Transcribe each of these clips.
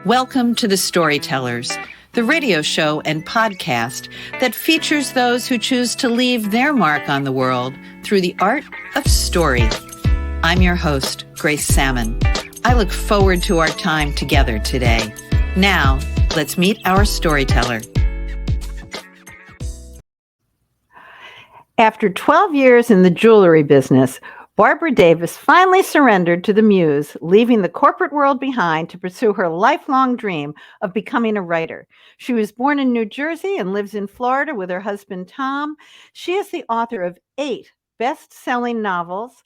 Welcome to the Storytellers, the radio show and podcast that features those who choose to leave their mark on the world through the art of story. I'm your host, Grace Sammon. I look forward to our time together today. Now, let's meet our storyteller. After 12 years in the jewelry business, Barbara Davis finally surrendered to the muse, leaving the corporate world behind to pursue her lifelong dream of becoming a writer. She was born in New Jersey and lives in Florida with her husband, Tom. She is the author of 8 best-selling novels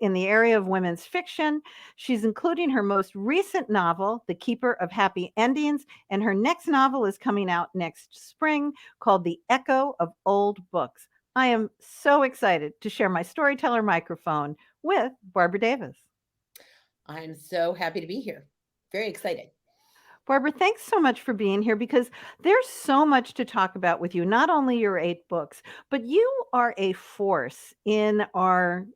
in the area of women's fiction. She's including her most recent novel, The Keeper of Happy Endings, and her next novel is coming out next spring called The Echo of Old Books. I am so excited to share my storyteller microphone with Barbara Davis. I'm so happy to be here. Very excited. Barbara, thanks so much for being here because there's so much to talk about with you. Not only your 8 books, but you are a force in our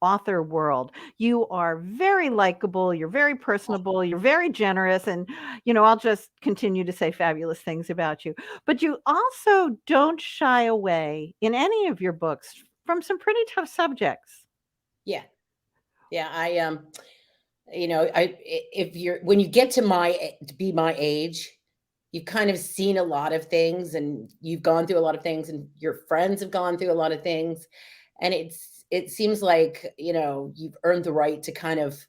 author world. You are very likable, you're very personable, you're very generous, and I'll just continue to say fabulous things about you. But you also don't shy away in any of your books from some pretty tough subjects. Yeah. When you get to be my age, you've kind of seen a lot of things, and you've gone through a lot of things, and your friends have gone through a lot of things, and it seems like, you've earned the right to kind of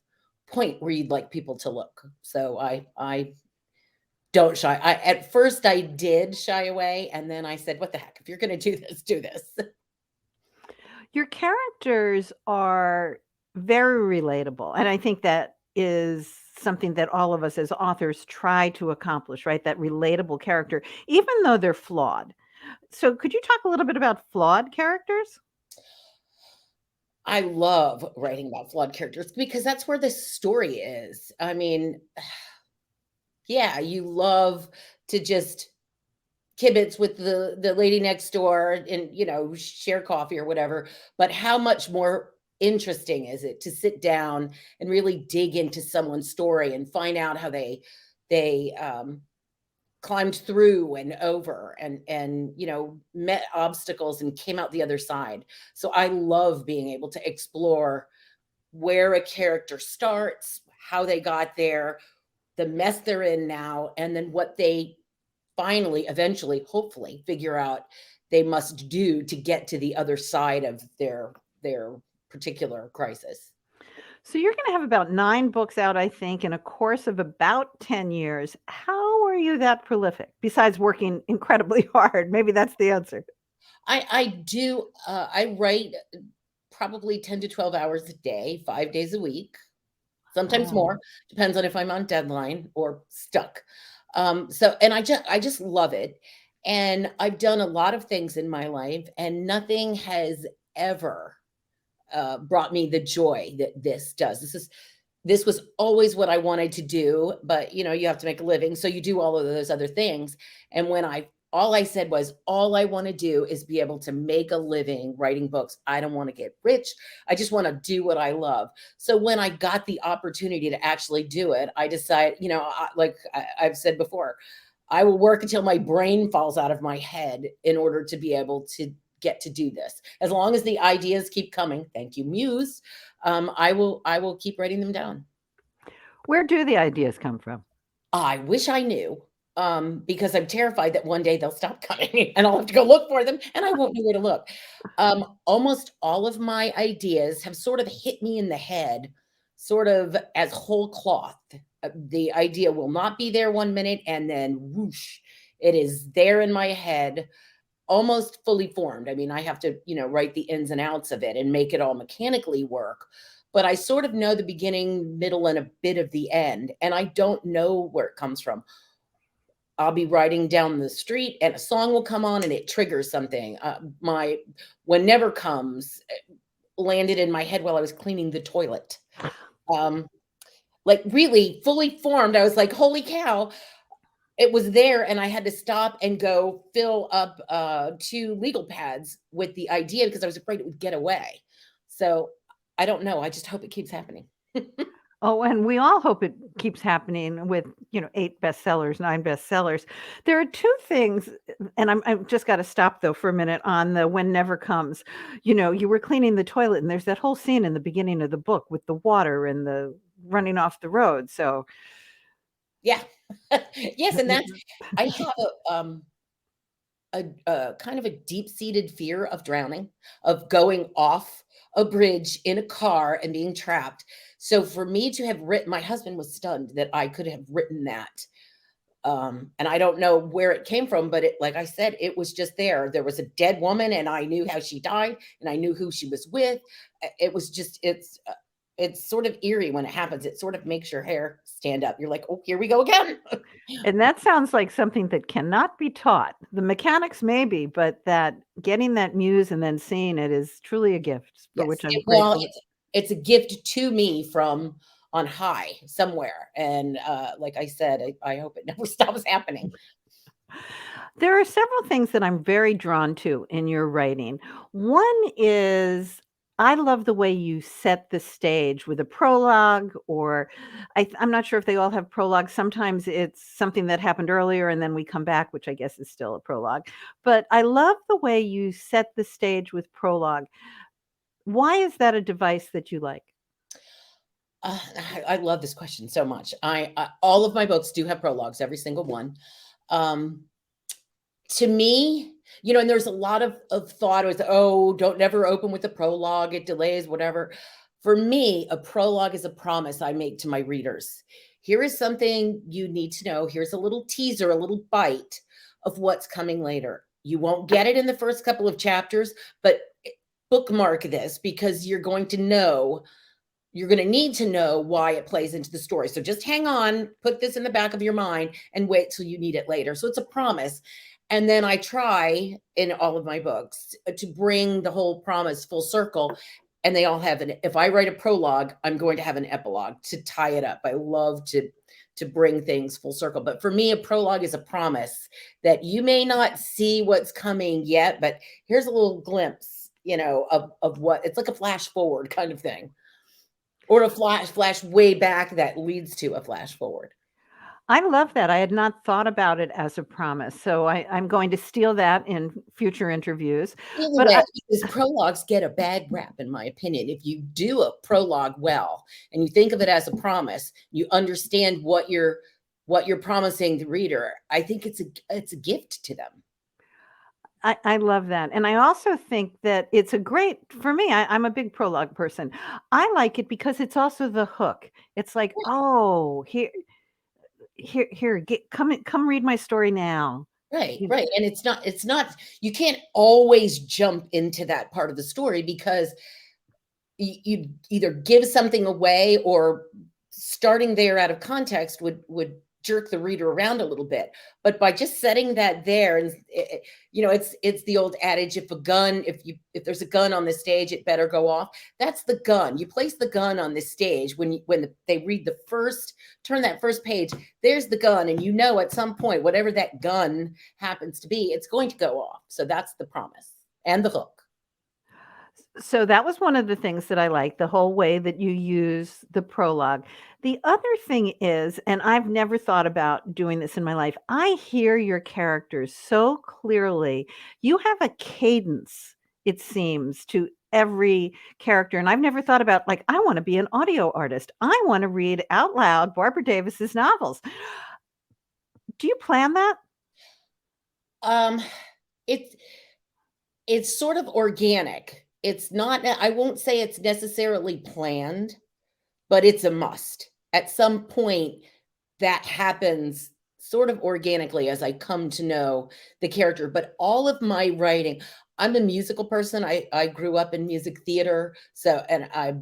point where you'd like people to look. So I don't shy. At first I did shy away, and then I said, what the heck, if you're going to do this, do this. Your characters are very relatable, and I think that is something that all of us as authors try to accomplish, right? That relatable character, even though they're flawed. So could you talk a little bit about flawed characters? I love writing about flawed characters because that's where the story is. I mean, yeah, you love to just kibitz with the lady next door and, share coffee or whatever. But how much more interesting is it to sit down and really dig into someone's story and find out how they climbed through and over and met obstacles and came out the other side. So I love being able to explore where a character starts, how they got there, the mess they're in now, and then what they finally, eventually, hopefully figure out they must do to get to the other side of their particular crisis. So you're going to have about 9 books out, I think, in a course of about 10 years. How are you that prolific, besides working incredibly hard? Maybe that's the answer. I do. I write probably 10 to 12 hours a day, 5 days a week, sometimes more, depends on if I'm on deadline or stuck. And I just love it. And I've done a lot of things in my life, and nothing has ever brought me the joy that this does. This was always what I wanted to do, but you have to make a living, so you do all of those other things. And all I said was, all I want to do is be able to make a living writing books. I don't want to get rich. I just want to do what I love. So when I got the opportunity to actually do it, I decided, like I've said before, I will work until my brain falls out of my head in order to be able to get to do this. As long as the ideas keep coming, thank you, Muse, I will keep writing them down. Where do the ideas come from? I wish I knew, because I'm terrified that one day they'll stop coming and I'll have to go look for them and I won't know where to look. Almost all of my ideas have sort of hit me in the head, sort of as whole cloth. The idea will not be there one minute and then whoosh, it is there in my head, almost fully formed. I mean, I have to, write the ins and outs of it and make it all mechanically work. But I sort of know the beginning, middle, and a bit of the end. And I don't know where it comes from. I'll be riding down the street and a song will come on and it triggers something. My When Never Comes landed in my head while I was cleaning the toilet. Like really fully formed. I was like, holy cow. It was there, and I had to stop and go fill up 2 legal pads with the idea because I was afraid it would get away. So I don't know. I just hope it keeps happening. Oh, and we all hope it keeps happening with, 8 bestsellers, 9 bestsellers. There are 2 things, and I've just gotta stop though for a minute on the When Never Comes. You were cleaning the toilet, and there's that whole scene in the beginning of the book with the water and the running off the road, so Yeah. Yes, and that's I have a kind of a deep-seated fear of drowning, of going off a bridge in a car and being trapped. So for me to have written, my husband was stunned that I could have written that. And I don't know where it came from, but it, like I said, it was just there. There was a dead woman, and I knew how she died, and I knew who she was with. It was just, it's sort of eerie when it happens. It sort of makes your hair stand up. You're like, oh, here we go again. and that sounds like something that cannot be taught. The mechanics maybe, but that getting that muse and then seeing it is truly a gift for Yes. which I'm Well, grateful. it's a gift to me from on high somewhere. And like I said, I hope it never stops happening. There are several things that I'm very drawn to in your writing. One is I love the way you set the stage with a prologue, or I'm not sure if they all have prologues. Sometimes it's something that happened earlier and then we come back, which I guess is still a prologue. But I love the way you set the stage with prologue. Why is that a device that you like? I love this question so much. I all of my books do have prologues, every single one. Um, to me, and there's a lot of thought was, oh, don't never open with a prologue, it delays, whatever. For me, a prologue is a promise I make to my readers. Here is something you need to know. Here's a little teaser, a little bite of what's coming later. You won't get it in the first couple of chapters, but bookmark this because you're going to need to know why it plays into the story. So just hang on, put this in the back of your mind and wait till you need it later. So it's a promise. And then I try in all of my books to bring the whole promise full circle. And they all have if I write a prologue, I'm going to have an epilogue to tie it up. I love to bring things full circle. But for me, a prologue is a promise that you may not see what's coming yet, but here's a little glimpse, of what it's like, a flash forward kind of thing. Or a flash way back that leads to a flash forward. I love that. I had not thought about it as a promise. So I'm going to steal that in future interviews. Either But way, because prologues get a bad rap, in my opinion. If you do a prologue well and you think of it as a promise, you understand what you're promising the reader. I think it's a gift to them. I love that. And I also think that it's a great, for me, I'm a big prologue person. I like it because it's also the hook. It's like, oh, here, come read my story now. Right, You- right. And it's not, you can't always jump into that part of the story because you either give something away, or starting there out of context would jerk the reader around a little bit. But by just setting that there, and it's the old adage, if there's a gun on the stage, it better go off. That's the gun. You place the gun on the stage when they read turn that first page, there's the gun, and at some point, whatever that gun happens to be, it's going to go off. So that's the promise and the hook. So that was one of the things that I like, the whole way that you use the prologue. The other thing is, and I've never thought about doing this in my life, I hear your characters so clearly. You have a cadence, it seems, to every character. And I've never thought about, like, I want to be an audio artist. I want to read out loud Barbara Davis's novels. Do you plan that? Um, it's sort of organic. It's not, I won't say it's necessarily planned, but it's a must. At some point, that happens sort of organically as I come to know the character. But all of my writing, I'm a musical person. I grew up in music theater, and I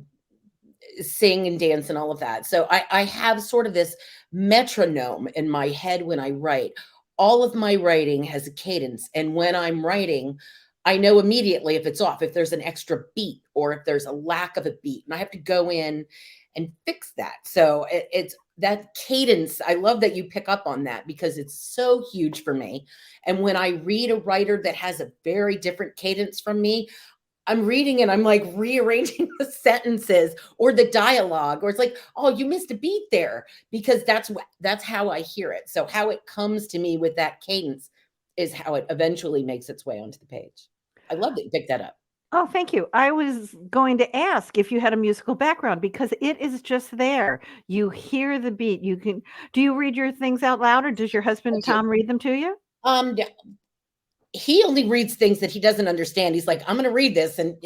sing and dance and all of that. So I have sort of this metronome in my head when I write. All of my writing has a cadence. And when I'm writing, I know immediately if it's off, if there's an extra beat or if there's a lack of a beat, and I have to go in and fix that. So it's that cadence. I love that you pick up on that because it's so huge for me. And when I read a writer that has a very different cadence from me, I'm reading and I'm like rearranging the sentences or the dialogue, or it's like, oh, you missed a beat there, because that's how I hear it. So how it comes to me with that cadence is how it eventually makes its way onto the page. I love that you picked that up. Oh, thank you. I was going to ask if you had a musical background because it is just there. You hear the beat. Do you read your things out loud, or does your husband Tom read them to you? Yeah, he only reads things that he doesn't understand. He's like, I'm going to read this, and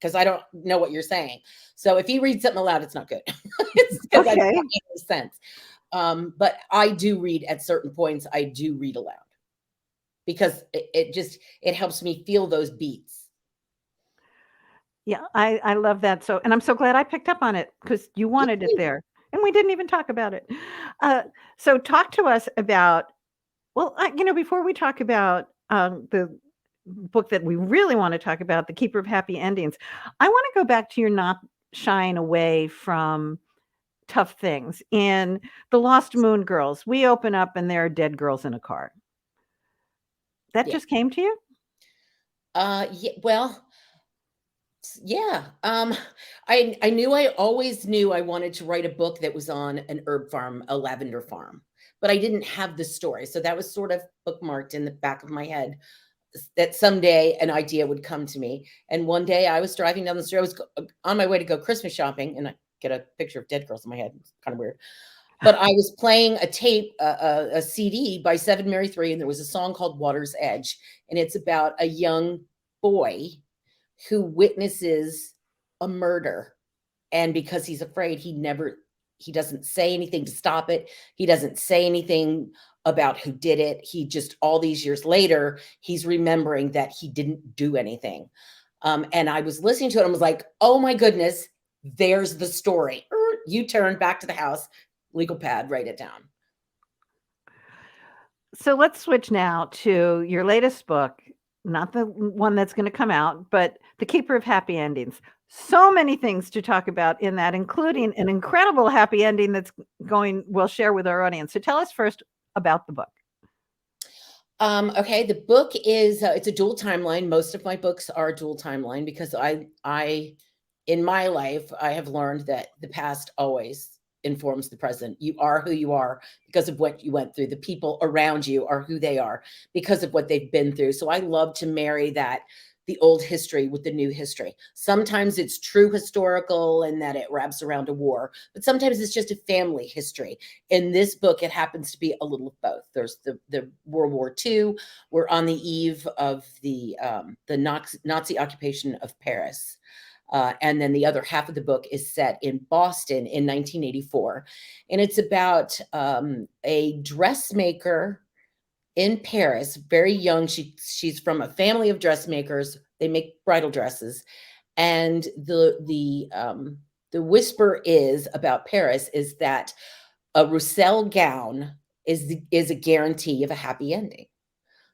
because I don't know what you're saying. So if he reads something aloud, it's not good. It's because I don't make any sense. But I do read at certain points. I do read aloud because it helps me feel those beats. Yeah, I love that. So, and I'm so glad I picked up on it because you wanted it there, and we didn't even talk about it. So talk to us about, well, before we talk about the book that we really want to talk about, The Keeper of Happy Endings, I want to go back to your not shying away from tough things. In The Lost Moon Girls, we open up and there are dead girls in a car. That just came to you? Yeah, well, yeah. I always knew I wanted to write a book that was on an herb farm, a lavender farm, but I didn't have the story. So that was sort of bookmarked in the back of my head, that someday an idea would come to me. And one day I was driving down the street. I was on my way to go Christmas shopping, and I get a picture of dead girls in my head. It's kind of weird. But I was playing a tape, a CD by Seven Mary Three, and there was a song called Water's Edge. And it's about a young boy who witnesses a murder. And because he's afraid, he doesn't say anything to stop it. He doesn't say anything about who did it. He just, all these years later, he's remembering that he didn't do anything. And I was listening to it and was like, oh my goodness, there's the story. You turn back to the house, legal pad, write it down. So let's switch now to your latest book, not the one that's going to come out, but The Keeper of Happy Endings. So many things to talk about in that, including an incredible happy ending we'll share with our audience. So tell us first about the book. Okay, the book is it's a dual timeline. Most of my books are dual timeline because I in my life I have learned that the past always informs the present. You are who you are because of what you went through. The people around you are who they are because of what they've been through. So I love to marry the old history with the new history. Sometimes it's true historical and that it wraps around a war, but sometimes it's just a family history. In this book, it happens to be a little of both. There's the World War II. We're on the eve of the Nazi occupation of Paris. And then the other half of the book is set in Boston in 1984. And it's about a dressmaker in Paris, very young. She's from a family of dressmakers. They make bridal dresses. And the whisper is about Paris is that a Roussel gown is a guarantee of a happy ending.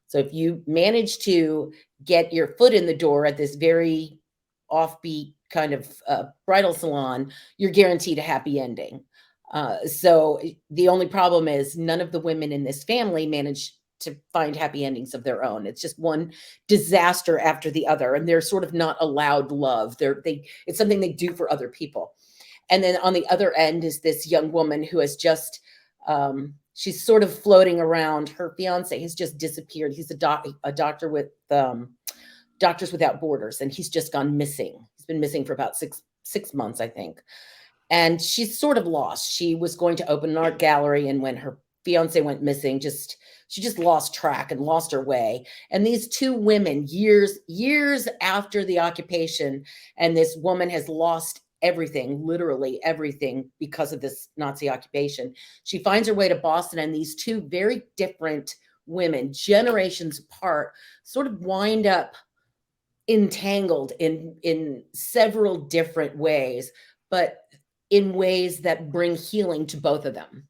So if you manage to get your foot in the door at this very offbeat kind of bridal salon, you're guaranteed a happy ending. So the only problem is none of the women in this family manage to find happy endings of their own. It's just one disaster after the other, and they're sort of not allowed love. It's something they do for other people. And then on the other end is this young woman who has just she's sort of floating around. Her fiance has just disappeared. He's a doctor with Doctors Without Borders, and he's just gone missing. He's been missing for about six months, I think. And she's sort of lost. She was going to open an art gallery, and when her fiance went missing, she just lost track and lost her way. And these two women, years after the occupation, and this woman has lost everything, literally everything, because of this Nazi occupation. She finds her way to Boston, and these two very different women, generations apart, sort of wind up entangled in several different ways, but in ways that bring healing to both of them.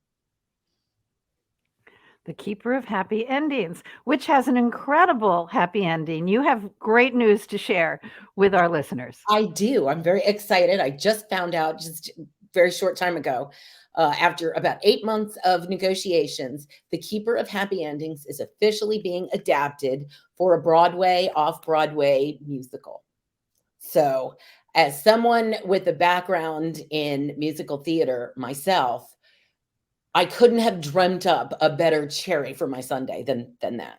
The Keeper of Happy Endings, which has an incredible happy ending. You have great news to share with our listeners. I do. I'm very excited. I just found out just a very short time ago, after about 8 months of negotiations, The Keeper of Happy Endings is officially being adapted for a Broadway, off-Broadway musical. So, as someone with a background in musical theater myself, I couldn't have dreamt up a better cherry for my sundae than that.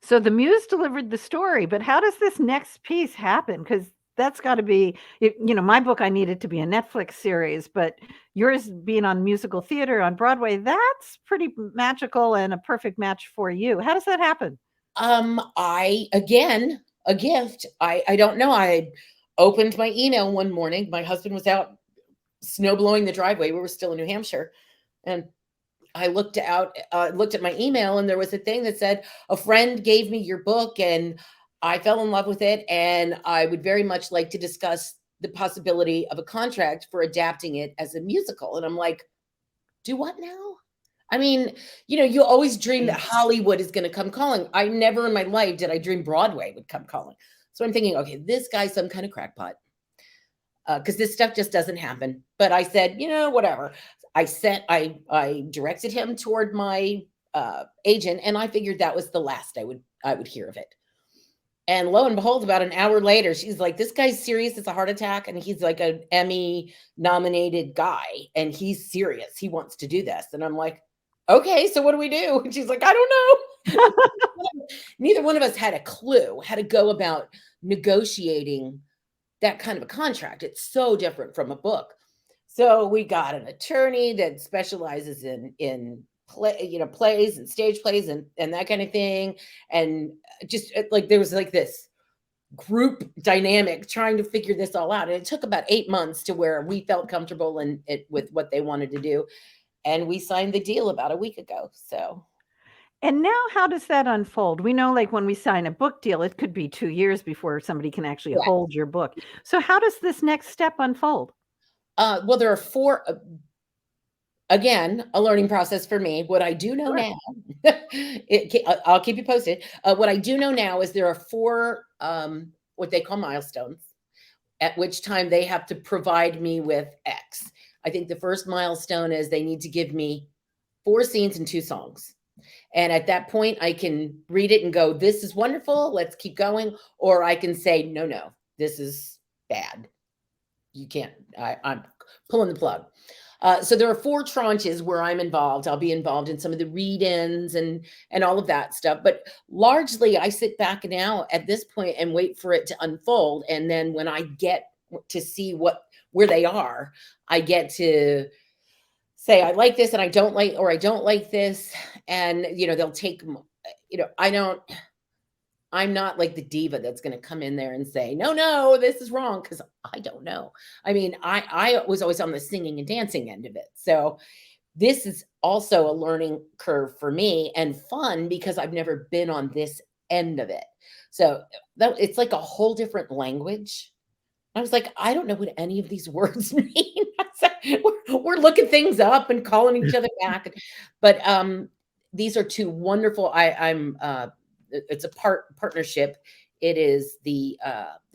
So the muse delivered the story, but how does this next piece happen? Because that's got to be, my book, I need it to be a Netflix series, but yours being on musical theater on Broadway, that's pretty magical and a perfect match for you. How does that happen? Again, a gift. I don't know. I opened my email one morning. My husband was out snow blowing the driveway. We were still in New Hampshire. And I looked at my email, and there was a thing that said, a friend gave me your book and I fell in love with it. And I would very much like to discuss the possibility of a contract for adapting it as a musical. And I'm like, do what now? I mean, you always dream that Hollywood is going to come calling. I never in my life did I dream Broadway would come calling. So I'm thinking, okay, this guy's some kind of crackpot. Because this stuff just doesn't happen. But I said, whatever. I directed him toward my agent, and I figured that was the last I would hear of it. And lo and behold, about an hour later, she's like, this guy's serious. It's a heart attack. And he's like an Emmy nominated guy. And he's serious. He wants to do this. And I'm like, okay, so what do we do? And she's like, I don't know. Neither one of us had a clue how to go about negotiating that kind of a contract. It's so different from a book. So we got an attorney that specializes in plays and stage plays and that kind of thing. And just like there was like this group dynamic trying to figure this all out. And it took about 8 months to where we felt comfortable with what they wanted to do. And we signed the deal about a week ago. So. And now how does that unfold? We know, like, when we sign a book deal, it could be 2 years before somebody can actually hold your book. So how does this next step unfold? Well, there are 4, again, a learning process for me. What I do know now, I'll keep you posted. What I do know now is there are 4, what they call milestones, at which time they have to provide me with X. I think the first milestone is they need to give me 4 scenes and 2 songs. And at that point, I can read it and go, this is wonderful. Let's keep going. Or I can say, no, this is bad. You can't, I'm pulling the plug. So there are 4 tranches where I'm involved. I'll be involved in some of the read-ins and all of that stuff. But largely, I sit back now at this point and wait for it to unfold. And then when I get to see where they are, I get to say, I like this and I don't like this. And, they'll take, I'm not like the diva that's going to come in there and say, no, this is wrong. Cause I don't know. I mean, I was always on the singing and dancing end of it. So this is also a learning curve for me and fun because I've never been on this end of it. So it's like a whole different language. I was like, I don't know what any of these words mean. We're looking things up and calling each other back. But these are 2 wonderful, it's a partnership. It is the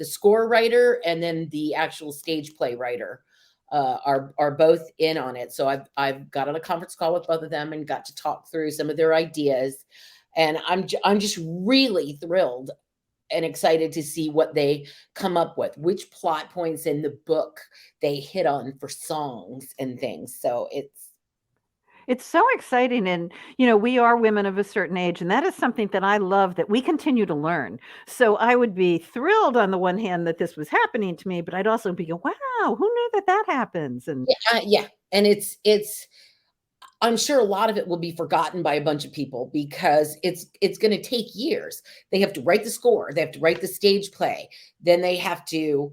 score writer and then the actual stage play writer are both in on it. So I've got on a conference call with both of them and got to talk through some of their ideas. And I'm just really thrilled and excited to see what they come up with, which plot points in the book they hit on for songs and things. So it's so exciting. And, we are women of a certain age, and that is something that I love, that we continue to learn. So I would be thrilled on the one hand that this was happening to me, but I'd also be, wow, who knew that happens? And yeah. And it's, I'm sure a lot of it will be forgotten by a bunch of people because it's going to take years. They have to write the score. They have to write the stage play. Then they have to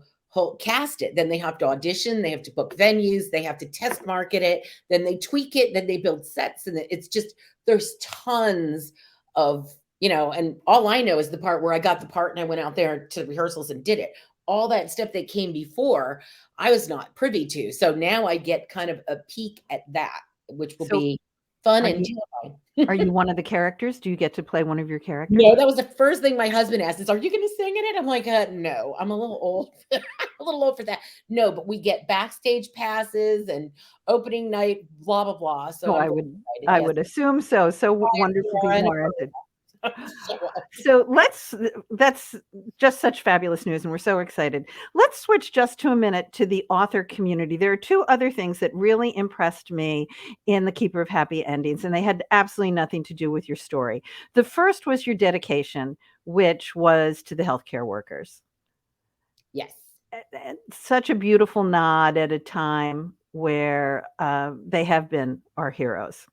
cast it. Then they have to audition. They have to book venues. They have to test market it. Then they tweak it. Then they build sets. And it's just, there's tons of, and all I know is the part where I got the part and I went out there to rehearsals and did it. All that stuff that came before, I was not privy to. So now I get kind of a peek at that, which will be fun and joy. Are you one of the characters? Do you get to play one of your characters? No, that was the first thing my husband asked is, are you going to sing in it? I'm like, no, I'm a little old. I'm a little old for that. No, but we get backstage passes and opening night, blah, blah, blah. So I would assume so. So wonderful to be warranted. So that's just such fabulous news, and we're so excited. Let's switch just to a minute to the author community. There are two other things that really impressed me in The Keeper of Happy Endings, and they had absolutely nothing to do with your story. The first was your dedication, which was to the healthcare workers. Yes. Such a beautiful nod at a time where they have been our heroes.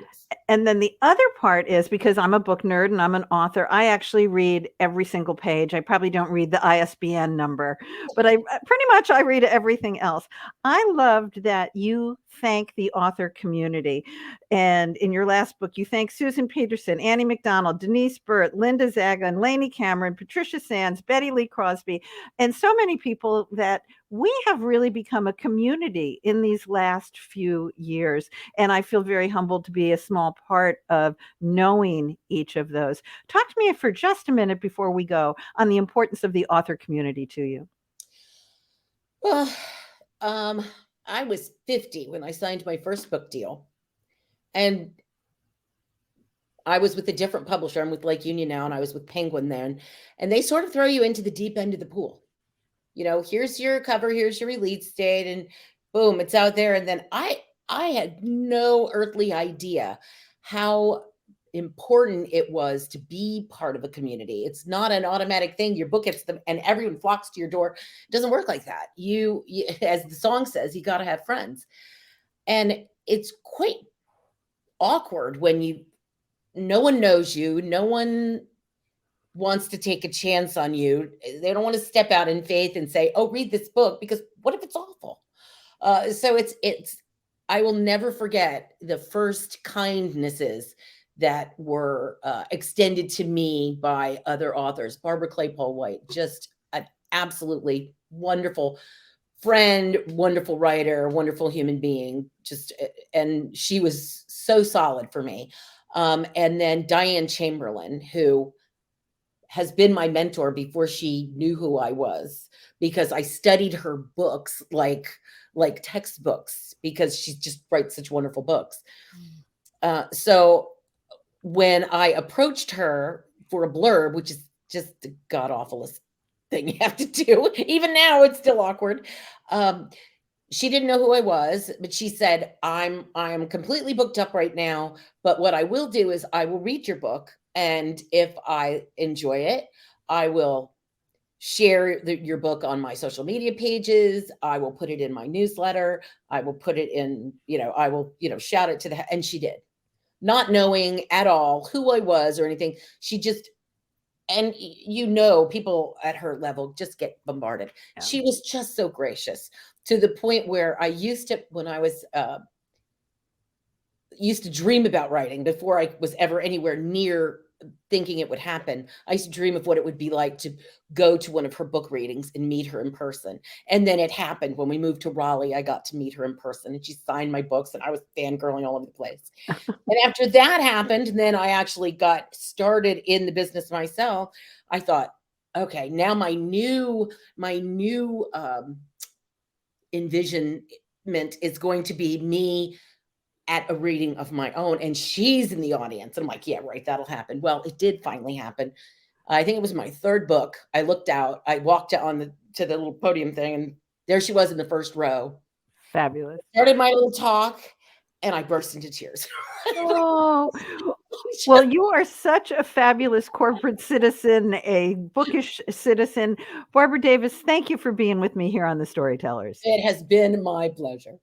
Yes. And then the other part is, because I'm a book nerd and I'm an author, I actually read every single page. I probably don't read the ISBN number, but I pretty much read everything else. I loved that you thank the author community. And in your last book, you thank Susan Peterson, Annie McDonald, Denise Burt, Linda Zaga, and Lainey Cameron, Patricia Sands, Betty Lee Crosby, and so many people that we have really become a community in these last few years. And I feel very humbled to be a small part of knowing each of those. Talk to me for just a minute before we go on the importance of the author community to you. Well, I was 50 when I signed my first book deal. And I was with a different publisher. I'm with Lake Union now, and I was with Penguin then. And they sort of throw you into the deep end of the pool. Here's your cover, here's your release date, and boom, it's out there. And then I had no earthly idea how important it was to be part of a community. It's not an automatic thing. Your book hits them and everyone flocks to your door. It doesn't work like that. You as the song says, you got to have friends. And it's quite awkward when no one knows you, no one wants to take a chance on you. They don't want to step out in faith and say, oh, read this book, because what if it's awful? So I will never forget the first kindnesses that were extended to me by other authors. Barbara Claypole White, just an absolutely wonderful friend, wonderful writer, wonderful human being, and she was so solid for me. And then Diane Chamberlain, who has been my mentor before she knew who I was, because I studied her books like textbooks, because she just writes such wonderful books. So when I approached her for a blurb, which is just the god awfulest thing you have to do, even now it's still awkward. She didn't know who I was, but she said, I'm completely booked up right now, but what I will do is I will read your book, and if I enjoy it, I will share your book on my social media pages. I will put it in my newsletter. I will put it in, I will, shout it to and she did, not knowing at all who I was or anything. She just, and people at her level just get bombarded. Yeah. She was just so gracious, to the point where I used to, when I was, used to dream about writing before I was ever anywhere near thinking it would happen. I used to dream of what it would be like to go to one of her book readings and meet her in person. And then it happened when we moved to Raleigh. I got to meet her in person, and she signed my books, and I was fangirling all over the place. And after that happened, and then I actually got started in the business myself, I thought, okay, now my new envisionment is going to be me at a reading of my own, and she's in the audience. And I'm like, yeah, right, that'll happen. Well, it did finally happen. I think it was my third book. I looked out, I walked out to the little podium thing, and there she was in the first row. Fabulous. Started my little talk, and I burst into tears. Oh, well, you are such a fabulous corporate citizen, a bookish citizen. Barbara Davis, thank you for being with me here on the Storytellers. It has been my pleasure.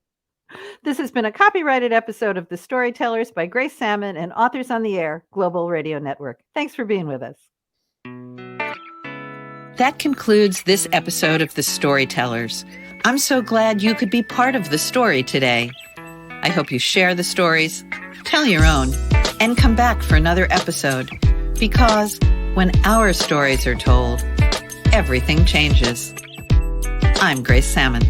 This has been a copyrighted episode of The Storytellers by Grace Sammon and Authors on the Air Global Radio Network. Thanks for being with us. That concludes this episode of The Storytellers. I'm so glad you could be part of the story today. I hope you share the stories, tell your own, and come back for another episode, because when our stories are told, everything changes. I'm Grace Sammon.